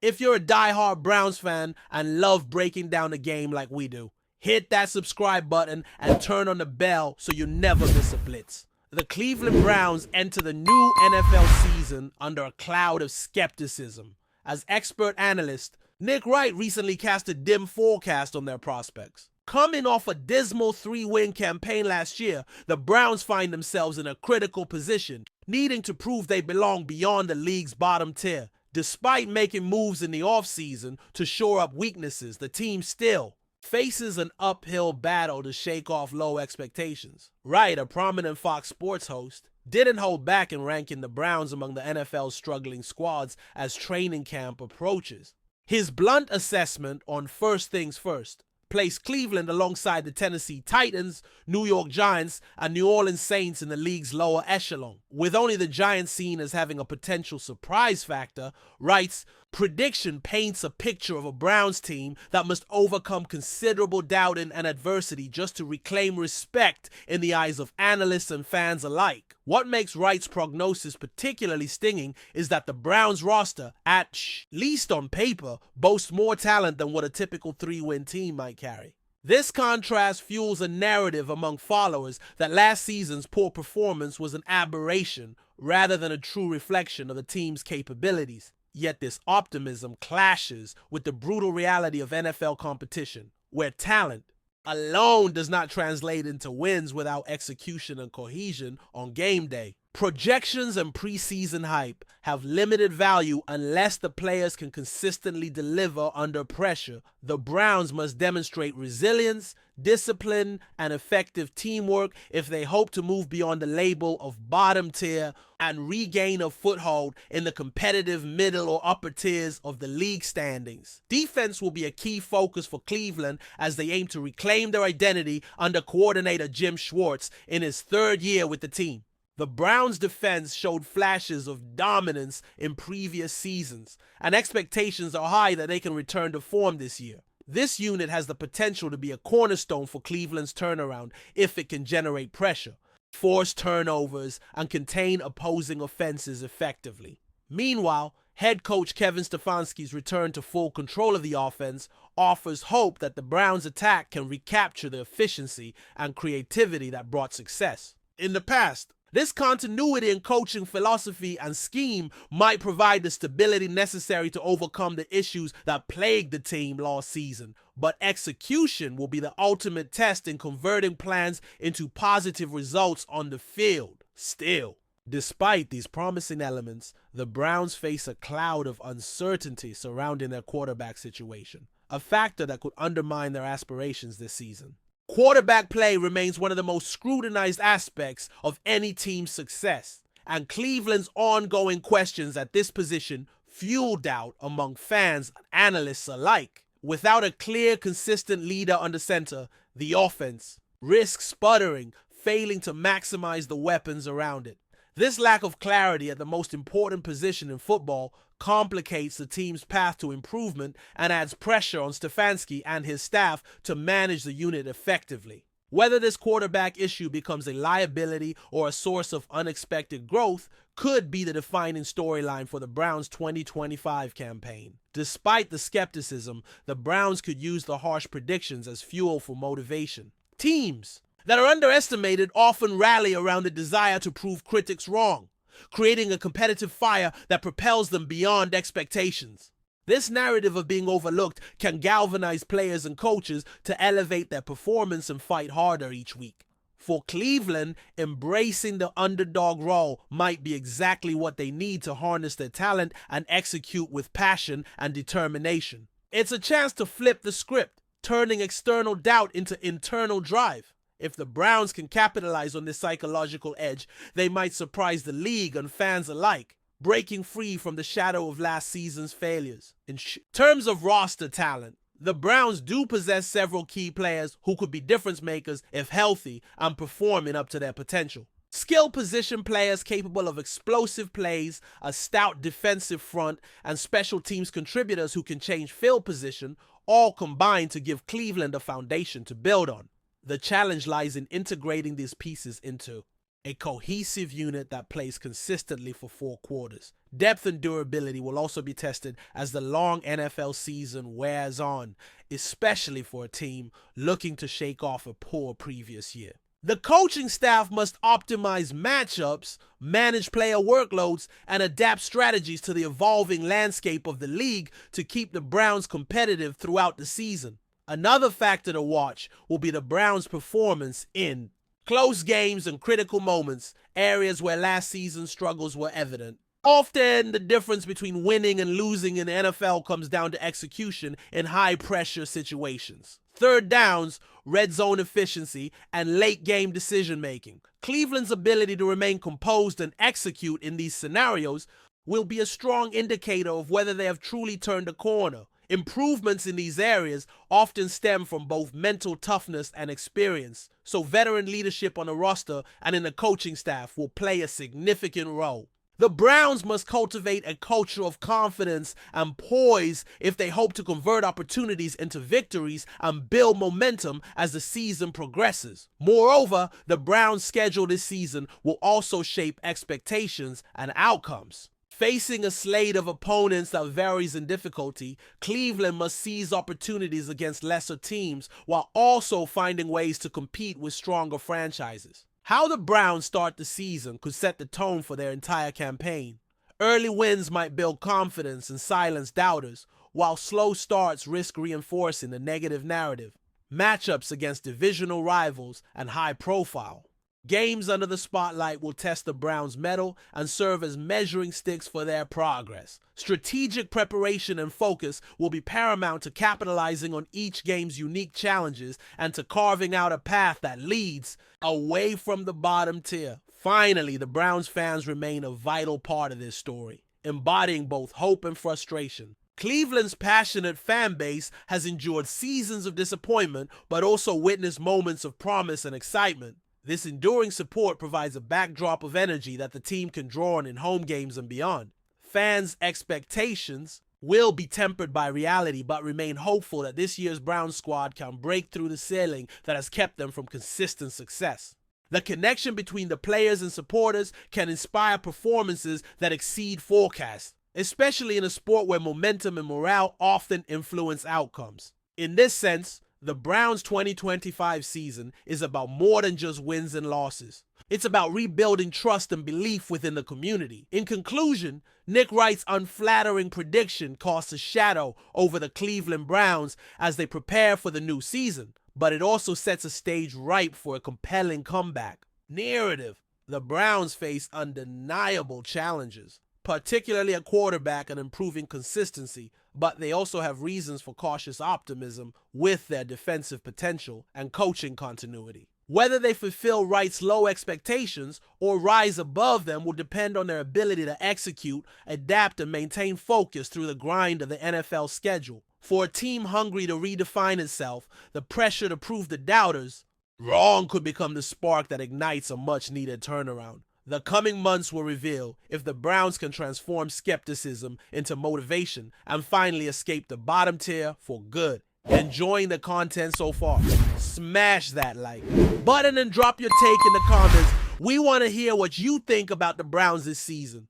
If you're a die-hard Browns fan and love breaking down the game like we do, hit that subscribe button and turn on the bell so you never miss a blitz. The Cleveland Browns enter the new NFL season under a cloud of skepticism. As expert analyst, Nick Wright recently cast a dim forecast on their prospects. Coming off a dismal 3-win campaign last year, the Browns find themselves in a critical position, needing to prove they belong beyond the league's bottom tier. Despite making moves in the offseason to shore up weaknesses, the team still faces an uphill battle to shake off low expectations. Wright, a prominent Fox Sports host, didn't hold back in ranking the Browns among the NFL's struggling squads as training camp approaches. His blunt assessment on first things first placed Cleveland alongside the Tennessee Titans, New York Giants, and New Orleans Saints in the league's lower echelon. With only the Giants seen as having a potential surprise factor, Wright's prediction paints a picture of a Browns team that must overcome considerable doubt and adversity just to reclaim respect in the eyes of analysts and fans alike. What makes Wright's prognosis particularly stinging is that the Browns roster, at least on paper, boasts more talent than what a typical 3-win team might carry. This contrast fuels a narrative among followers that last season's poor performance was an aberration rather than a true reflection of the team's capabilities. Yet this optimism clashes with the brutal reality of NFL competition, where talent alone does not translate into wins without execution and cohesion on game day. Projections and preseason hype have limited value unless the players can consistently deliver under pressure. The Browns must demonstrate resilience, discipline, and effective teamwork if they hope to move beyond the label of bottom tier and regain a foothold in the competitive middle or upper tiers of the league standings. Defense will be a key focus for Cleveland as they aim to reclaim their identity under coordinator Jim Schwartz in his third year with the team. The Browns' defense showed flashes of dominance in previous seasons, and expectations are high that they can return to form this year. This unit has the potential to be a cornerstone for Cleveland's turnaround if it can generate pressure, force turnovers, and contain opposing offenses effectively. Meanwhile, head coach Kevin Stefanski's return to full control of the offense offers hope that the Browns' attack can recapture the efficiency and creativity that brought success. In the past, this continuity in coaching philosophy and scheme might provide the stability necessary to overcome the issues that plagued the team last season, but execution will be the ultimate test in converting plans into positive results on the field. Still, despite these promising elements, the Browns face a cloud of uncertainty surrounding their quarterback situation, a factor that could undermine their aspirations this season. Quarterback play remains one of the most scrutinized aspects of any team's success, and Cleveland's ongoing questions at this position fuel doubt among fans and analysts alike. Without a clear, consistent leader under center, the offense risks sputtering, failing to maximize the weapons around it. This lack of clarity at the most important position in football complicates the team's path to improvement and adds pressure on Stefanski and his staff to manage the unit effectively. Whether this quarterback issue becomes a liability or a source of unexpected growth could be the defining storyline for the Browns' 2025 campaign. Despite the skepticism, the Browns could use the harsh predictions as fuel for motivation. Teams that are underestimated often rally around the desire to prove critics wrong, creating a competitive fire that propels them beyond expectations. This narrative of being overlooked can galvanize players and coaches to elevate their performance and fight harder each week. For Cleveland, embracing the underdog role might be exactly what they need to harness their talent and execute with passion and determination. It's a chance to flip the script, turning external doubt into internal drive. If the Browns can capitalize on this psychological edge, they might surprise the league and fans alike, breaking free from the shadow of last season's failures. In terms of roster talent, the Browns do possess several key players who could be difference makers if healthy and performing up to their potential. Skill position players capable of explosive plays, a stout defensive front, and special teams contributors who can change field position all combine to give Cleveland a foundation to build on. The challenge lies in integrating these pieces into a cohesive unit that plays consistently for 4 quarters. Depth and durability will also be tested as the long NFL season wears on, especially for a team looking to shake off a poor previous year. The coaching staff must optimize matchups, manage player workloads, and adapt strategies to the evolving landscape of the league to keep the Browns competitive throughout the season. Another factor to watch will be the Browns' performance in close games and critical moments, areas where last season's struggles were evident. Often, the difference between winning and losing in the NFL comes down to execution in high-pressure situations. Third downs, red zone efficiency, and late-game decision-making. Cleveland's ability to remain composed and execute in these scenarios will be a strong indicator of whether they have truly turned a corner. Improvements in these areas often stem from both mental toughness and experience, so veteran leadership on the roster and in the coaching staff will play a significant role. The Browns must cultivate a culture of confidence and poise if they hope to convert opportunities into victories and build momentum as the season progresses. Moreover, the Browns' schedule this season will also shape expectations and outcomes. Facing a slate of opponents that varies in difficulty, Cleveland must seize opportunities against lesser teams while also finding ways to compete with stronger franchises. How the Browns start the season could set the tone for their entire campaign. Early wins might build confidence and silence doubters, while slow starts risk reinforcing the negative narrative. Matchups against divisional rivals and high profile. Games under the spotlight will test the Browns' mettle and serve as measuring sticks for their progress. Strategic preparation and focus will be paramount to capitalizing on each game's unique challenges and to carving out a path that leads away from the bottom tier. Finally, the Browns fans remain a vital part of this story, embodying both hope and frustration. Cleveland's passionate fan base has endured seasons of disappointment, but also witnessed moments of promise and excitement. This enduring support provides a backdrop of energy that the team can draw on in home games and beyond. Fans' expectations will be tempered by reality, but remain hopeful that this year's Browns squad can break through the ceiling that has kept them from consistent success. The connection between the players and supporters can inspire performances that exceed forecasts, especially in a sport where momentum and morale often influence outcomes. In this sense, the Browns' 2025 season is about more than just wins and losses. It's about rebuilding trust and belief within the community. In conclusion, Nick Wright's unflattering prediction casts a shadow over the Cleveland Browns as they prepare for the new season, but it also sets a stage ripe for a compelling comeback. Narrative: the Browns face undeniable challenges, particularly at quarterback and improving consistency, but they also have reasons for cautious optimism with their defensive potential and coaching continuity. Whether they fulfill Wright's low expectations or rise above them will depend on their ability to execute, adapt, and maintain focus through the grind of the NFL schedule. For a team hungry to redefine itself, the pressure to prove to doubters wrong could become the spark that ignites a much-needed turnaround. The coming months will reveal if the Browns can transform skepticism into motivation and finally escape the bottom tier for good. Enjoying the content so far? Smash that like button and drop your take in the comments. We want to hear what you think about the Browns this season.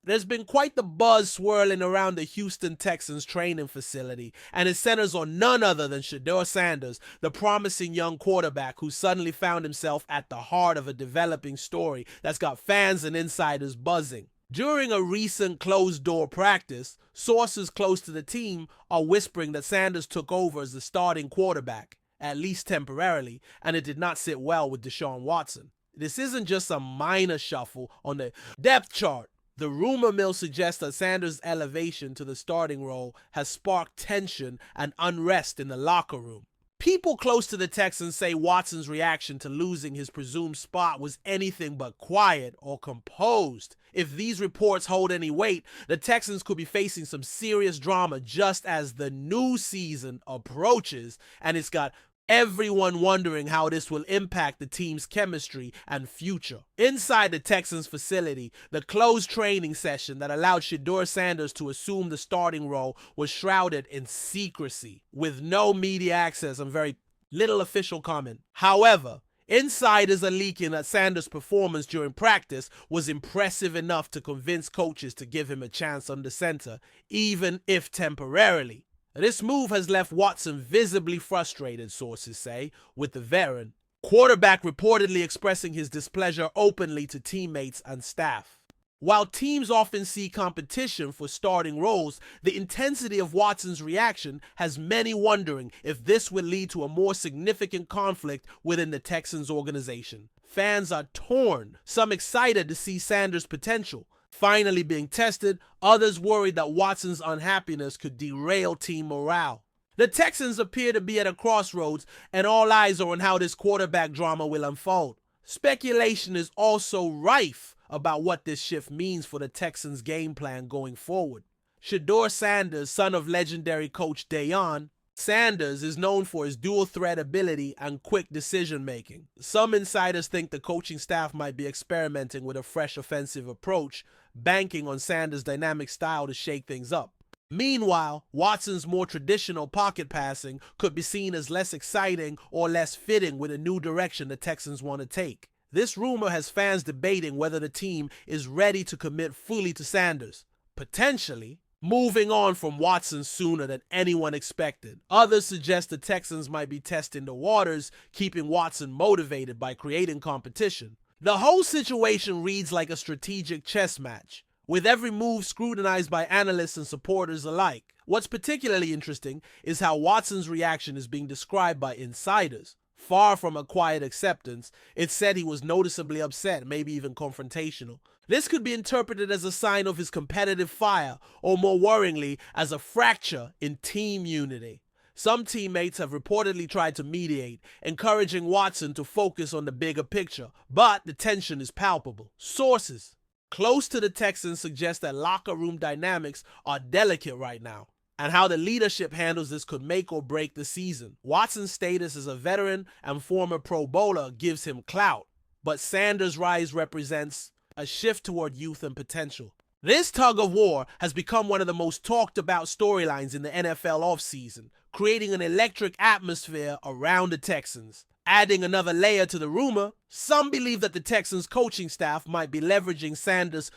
There's been quite the buzz swirling around the Houston Texans training facility, and it centers on none other than SHEDEUR Sanders, the promising young quarterback who suddenly found himself at the heart of a developing story that's got fans and insiders buzzing. During a recent closed-door practice, sources close to the team are whispering that Sanders took over as the starting quarterback, at least temporarily, and it did not sit well with Deshaun Watson. This isn't just a minor shuffle on the depth chart. The rumor mill suggests that Sanders' elevation to the starting role has sparked tension and unrest in the locker room. People close to the Texans say Watson's reaction to losing his presumed spot was anything but quiet or composed. If these reports hold any weight, the Texans could be facing some serious drama just as the new season approaches, and it's got everyone wondering how this will impact the team's chemistry and future. Inside the Texans facility, the closed training session that allowed SHEDEUR Sanders to assume the starting role was shrouded in secrecy, with no media access and very little official comment. However, Insiders are leaking that Sanders' performance during practice was impressive enough to convince coaches to give him a chance under center, even if temporarily. This move has left Watson visibly frustrated, sources say, with the veteran quarterback reportedly expressing his displeasure openly to teammates and staff. While teams often see competition for starting roles, the intensity of Watson's reaction has many wondering if this will lead to a more significant conflict within the Texans organization. Fans are torn, some excited to see Sanders' potential finally being tested, others worried that Watson's unhappiness could derail team morale. The Texans appear to be at a crossroads, and all eyes are on how this quarterback drama will unfold. Speculation is also rife about what this shift means for the Texans' game plan going forward. SHEDEUR Sanders, son of legendary coach Deion Sanders, is known for his dual threat ability and quick decision-making. Some insiders think the coaching staff might be experimenting with a fresh offensive approach, banking on Sanders' dynamic style to shake things up. Meanwhile, Watson's more traditional pocket passing could be seen as less exciting or less fitting with a new direction the Texans want to take. This rumor has fans debating whether the team is ready to commit fully to Sanders, potentially moving on from Watson sooner than anyone expected. Others suggest the Texans might be testing the waters, keeping Watson motivated by creating competition. The whole situation reads like a strategic chess match, with every move scrutinized by analysts and supporters alike. What's particularly interesting is how Watson's reaction is being described by insiders. Far from a quiet acceptance, it's said he was noticeably upset, maybe even confrontational. This could be interpreted as a sign of his competitive fire, or more worryingly, as a fracture in team unity. Some teammates have reportedly tried to mediate, encouraging Watson to focus on the bigger picture, but the tension is palpable. Sources close to the Texans suggest that locker room dynamics are delicate right now, and how the leadership handles this could make or break the season. Watson's status as a veteran and former Pro Bowler gives him clout, but Sanders' rise represents a shift toward youth and potential. This tug of war has become one of the most talked about storylines in the NFL offseason, creating an electric atmosphere around the Texans. Adding another layer to the rumor, some believe that the Texans coaching staff might be leveraging Sanders'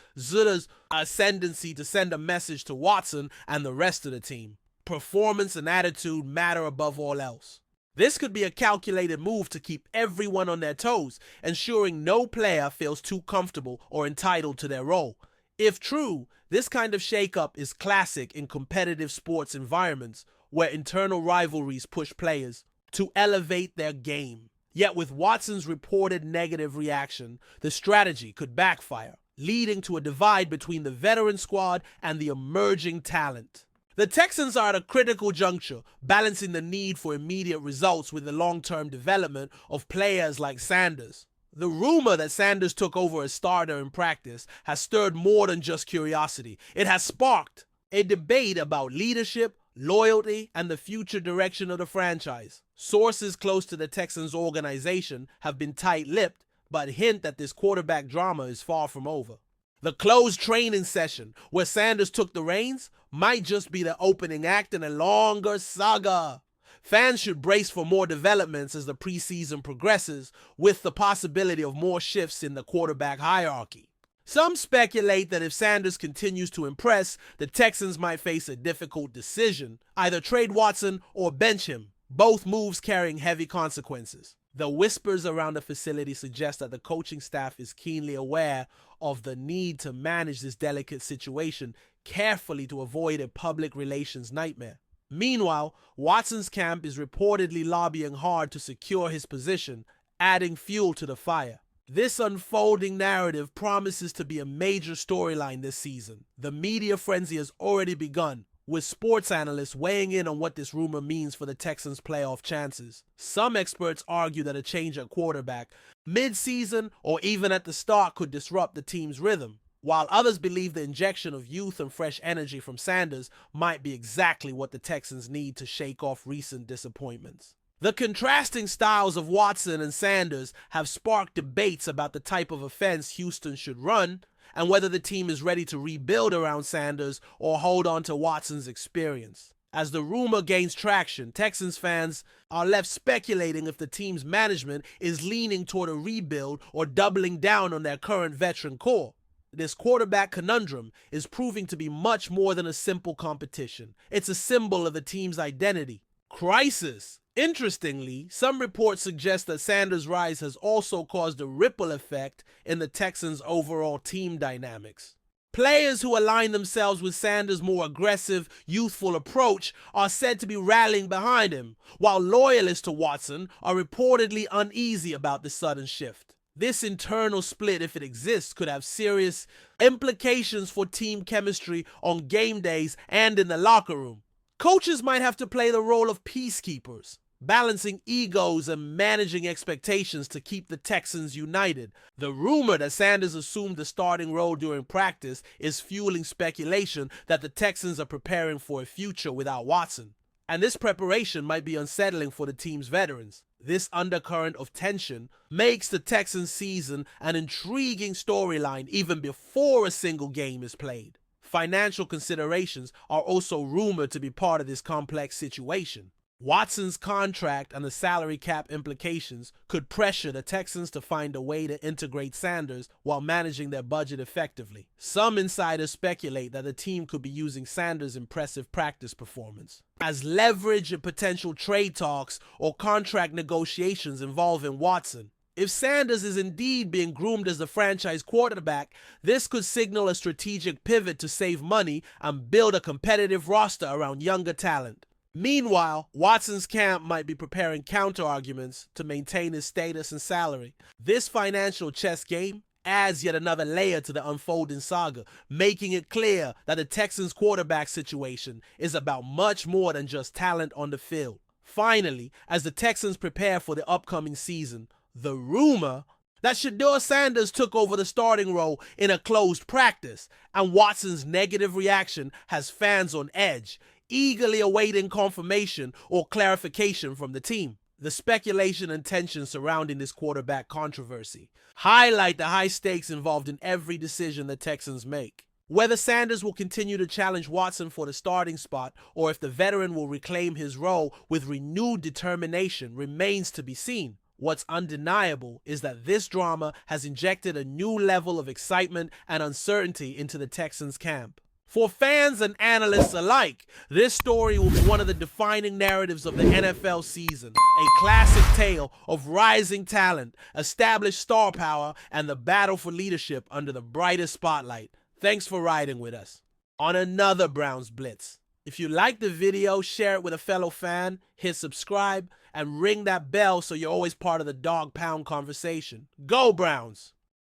ascendancy to send a message to Watson and the rest of the team. Performance and attitude matter above all else. This could be a calculated move to keep everyone on their toes, ensuring no player feels too comfortable or entitled to their role. If true, this kind of shakeup is classic in competitive sports environments where internal rivalries push players to elevate their game. Yet with Watson's reported negative reaction, the strategy could backfire, leading to a divide between the veteran squad and the emerging talent. The Texans are at a critical juncture, balancing the need for immediate results with the long-term development of players like Sanders. The rumor that Sanders took over as starter in practice has stirred more than just curiosity. It has sparked a debate about leadership, loyalty, and the future direction of the franchise. Sources close to the Texans organization have been tight-lipped, but hint that this quarterback drama is far from over. The closed training session, where Sanders took the reins, might just be the opening act in a longer saga. Fans should brace for more developments as the preseason progresses, with the possibility of more shifts in the quarterback hierarchy. Some speculate that if Sanders continues to impress, the Texans might face a difficult decision, either trade Watson or bench him, both moves carrying heavy consequences. The whispers around the facility suggest that the coaching staff is keenly aware of the need to manage this delicate situation carefully to avoid a public relations nightmare. Meanwhile, Watson's camp is reportedly lobbying hard to secure his position, adding fuel to the fire. This unfolding narrative promises to be a major storyline this season. The media frenzy has already begun, with sports analysts weighing in on what this rumor means for the Texans' playoff chances. Some experts argue that a change at quarterback, mid-season or even at the start, could disrupt the team's rhythm, while others believe the injection of youth and fresh energy from Sanders might be exactly what the Texans need to shake off recent disappointments. The contrasting styles of Watson and Sanders have sparked debates about the type of offense Houston should run and whether the team is ready to rebuild around Sanders or hold on to Watson's experience. As the rumor gains traction, Texans fans are left speculating if the team's management is leaning toward a rebuild or doubling down on their current veteran core. This quarterback conundrum is proving to be much more than a simple competition. It's a symbol of the team's identity. Crisis. Interestingly, some reports suggest that Sanders' rise has also caused a ripple effect in the Texans' overall team dynamics. Players who align themselves with Sanders' more aggressive, youthful approach are said to be rallying behind him, while loyalists to Watson are reportedly uneasy about the sudden shift. This internal split, if it exists, could have serious implications for team chemistry on game days and in the locker room. Coaches might have to play the role of peacekeepers, balancing egos and managing expectations to keep the Texans united. The rumor that Sanders assumed the starting role during practice is fueling speculation that the Texans are preparing for a future without Watson. And this preparation might be unsettling for the team's veterans. This undercurrent of tension makes the Texans season an intriguing storyline even before a single game is played. Financial considerations are also rumored to be part of this complex situation. Watson's contract and the salary cap implications could pressure the Texans to find a way to integrate Sanders while managing their budget effectively. Some insiders speculate that the team could be using Sanders' impressive practice performance as leverage in potential trade talks or contract negotiations involving Watson. If Sanders is indeed being groomed as the franchise quarterback, this could signal a strategic pivot to save money and build a competitive roster around younger talent. Meanwhile, Watson's camp might be preparing counter-arguments to maintain his status and salary. This financial chess game adds yet another layer to the unfolding saga, making it clear that the Texans' quarterback situation is about much more than just talent on the field. Finally, as the Texans prepare for the upcoming season, the rumor that SHEDEUR Sanders took over the starting role in a closed practice, and Watson's negative reaction has fans on edge, eagerly awaiting confirmation or clarification from the team. The speculation and tension surrounding this quarterback controversy highlight the high stakes involved in every decision the Texans make. Whether Sanders will continue to challenge Watson for the starting spot or if the veteran will reclaim his role with renewed determination remains to be seen. What's undeniable is that this drama has injected a new level of excitement and uncertainty into the Texans camp. For fans and analysts alike, this story will be one of the defining narratives of the NFL season, a classic tale of rising talent, established star power, and the battle for leadership under the brightest spotlight. Thanks for riding with us on another Browns Blitz. If you liked the video, share it with a fellow fan, hit subscribe, and ring that bell so you're always part of the Dawg Pound conversation. Go Browns!